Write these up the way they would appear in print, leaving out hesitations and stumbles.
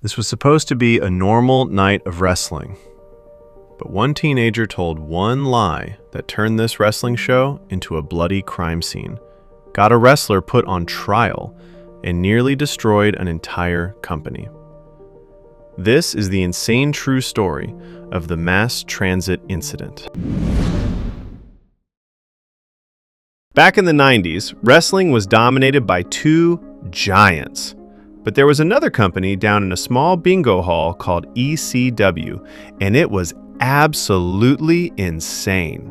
This was supposed to be a normal night of wrestling. But one teenager told one lie that turned this wrestling show into a bloody crime scene, got a wrestler put on trial, and nearly destroyed an entire company. This is the insane true story of the mass transit incident. Back in the 90s, wrestling was dominated by two giants. But there was another company down in a small bingo hall called ECW, and it was absolutely insane.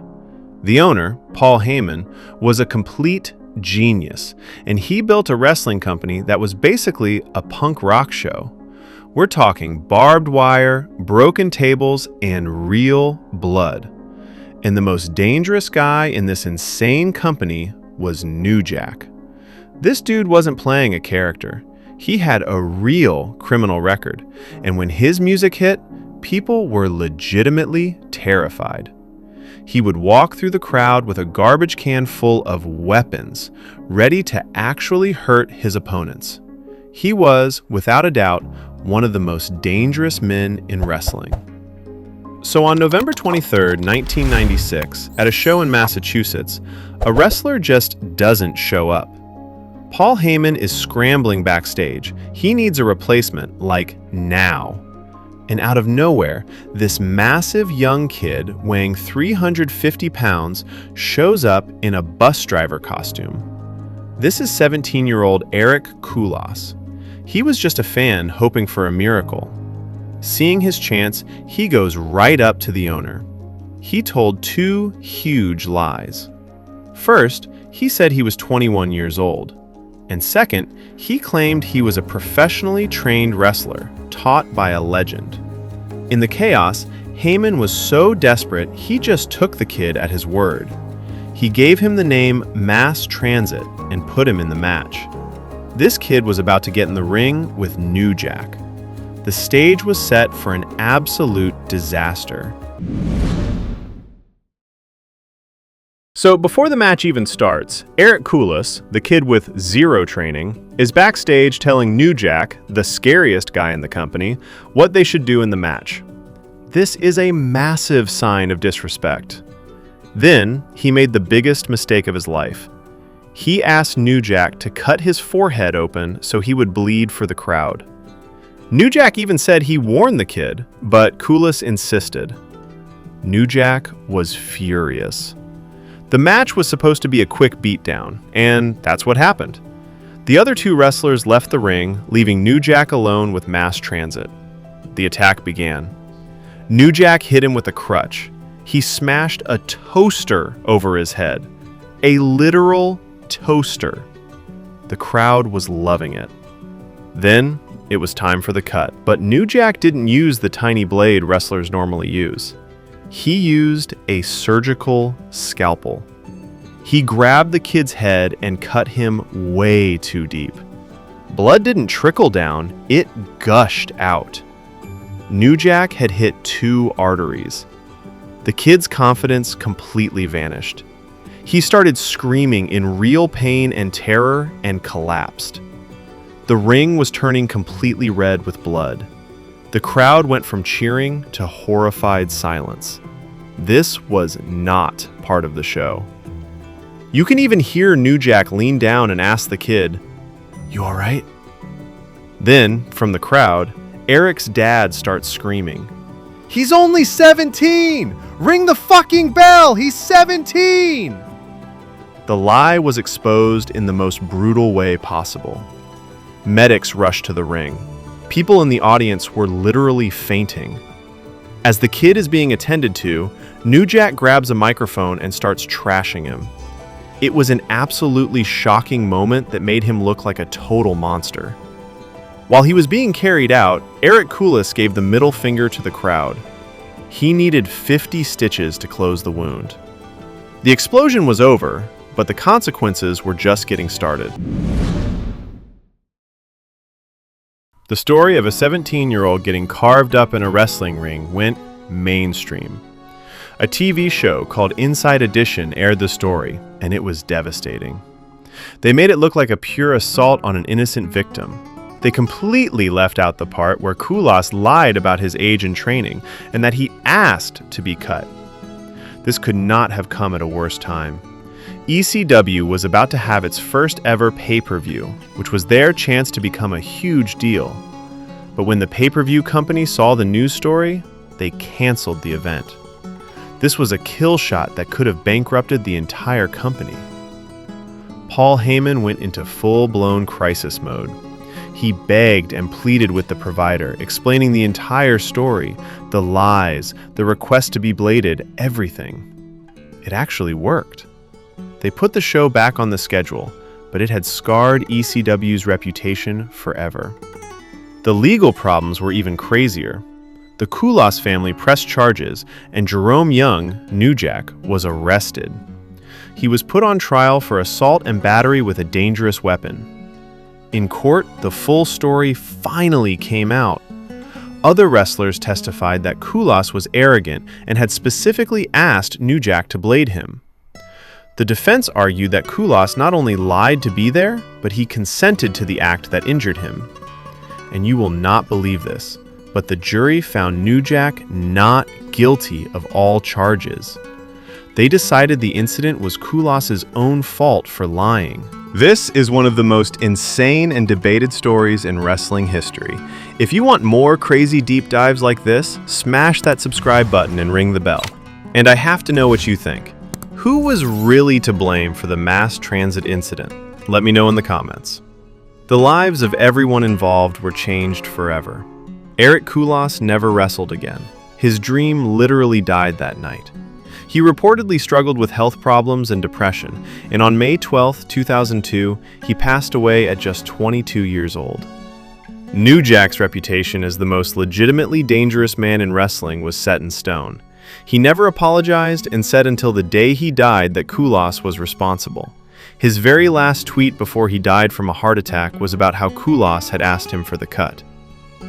The owner, Paul Heyman, was a complete genius, and he built a wrestling company that was basically a punk rock show. We're talking barbed wire, broken tables, and real blood. And the most dangerous guy in this insane company was New Jack. This dude wasn't playing a character. He had a real criminal record, and when his music hit, people were legitimately terrified. He would walk through the crowd with a garbage can full of weapons, ready to actually hurt his opponents. He was, without a doubt, one of the most dangerous men in wrestling. So on November 23, 1996, at a show in Massachusetts, a wrestler just doesn't show up. Paul Heyman is scrambling backstage. He needs a replacement, like now. And out of nowhere, this massive young kid weighing 350 pounds shows up in a bus driver costume. This is 17-year-old Erich Kulas. He was just a fan hoping for a miracle. Seeing his chance, he goes right up to the owner. He told two huge lies. First, he said he was 21 years old. And second, he claimed he was a professionally trained wrestler, taught by a legend. In the chaos, Heyman was so desperate, he just took the kid at his word. He gave him the name Mass Transit and put him in the match. This kid was about to get in the ring with New Jack. The stage was set for an absolute disaster. So before the match even starts, Erich Kulas, the kid with zero training, is backstage telling New Jack, the scariest guy in the company, what they should do in the match. This is a massive sign of disrespect. Then, he made the biggest mistake of his life. He asked New Jack to cut his forehead open so he would bleed for the crowd. New Jack even said he warned the kid, but Kulas insisted. New Jack was furious. The match was supposed to be a quick beatdown, and that's what happened. The other two wrestlers left the ring, leaving New Jack alone with Mass Transit. The attack began. New Jack hit him with a crutch. He smashed a toaster over his head. A literal toaster. The crowd was loving it. Then, it was time for the cut, but New Jack didn't use the tiny blade wrestlers normally use. He used a surgical scalpel. He grabbed the kid's head and cut him way too deep. Blood didn't trickle down, it gushed out. New Jack had hit two arteries. The kid's confidence completely vanished. He started screaming in real pain and terror and collapsed. The ring was turning completely red with blood. The crowd went from cheering to horrified silence. This was not part of the show. You can even hear New Jack lean down and ask the kid, "You all right?" Then, from the crowd, Erich's dad starts screaming, "He's only 17! Ring the fucking bell! He's 17!" The lie was exposed in the most brutal way possible. Medics rushed to the ring. People in the audience were literally fainting. As the kid is being attended to, New Jack grabs a microphone and starts trashing him. It was an absolutely shocking moment that made him look like a total monster. While he was being carried out, Erich Kulas gave the middle finger to the crowd. He needed 50 stitches to close the wound. The explosion was over, but the consequences were just getting started. The story of a 17-year-old getting carved up in a wrestling ring went mainstream. A TV show called Inside Edition aired the story, and it was devastating. They made it look like a pure assault on an innocent victim. They They completely left out the part where Kulas lied about his age and training, and that he asked to be cut. This could not have come at a worse time. ECW was about to have its first ever pay-per-view, which was their chance to become a huge deal. But when the pay-per-view company saw the news story, they canceled the event. This was a kill shot that could have bankrupted the entire company. Paul Heyman went into full-blown crisis mode. He begged and pleaded with the provider, explaining the entire story, the lies, the request to be bladed, everything. It actually worked. They put the show back on the schedule, but it had scarred ECW's reputation forever. The legal problems were even crazier. The Kulas family pressed charges, and Jerome Young, New Jack, was arrested. He was put on trial for assault and battery with a dangerous weapon. In court, the full story finally came out. Other wrestlers testified that Kulas was arrogant and had specifically asked New Jack to blade him. The defense argued that Kulas not only lied to be there, but he consented to the act that injured him. And you will not believe this, but the jury found New Jack not guilty of all charges. They decided the incident was Kulas's own fault for lying. This is one of the most insane and debated stories in wrestling history. If you want more crazy deep dives like this, smash that subscribe button and ring the bell. And I have to know what you think. Who was really to blame for the mass transit incident? Let me know in the comments. The lives of everyone involved were changed forever. Erich Kulas never wrestled again. His dream literally died that night. He reportedly struggled with health problems and depression, and on May 12, 2002, he passed away at just 22 years old. New Jack's reputation as the most legitimately dangerous man in wrestling was set in stone. He never apologized and said until the day he died that Kulas was responsible. His very last tweet before he died from a heart attack was about how Kulas had asked him for the cut.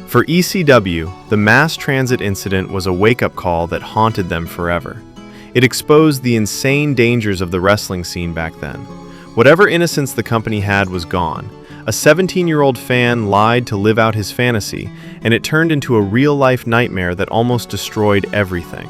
For ECW, the mass transit incident was a wake-up call that haunted them forever. It exposed the insane dangers of the wrestling scene back then. Whatever innocence the company had was gone. A 17-year-old fan lied to live out his fantasy, and it turned into a real-life nightmare that almost destroyed everything.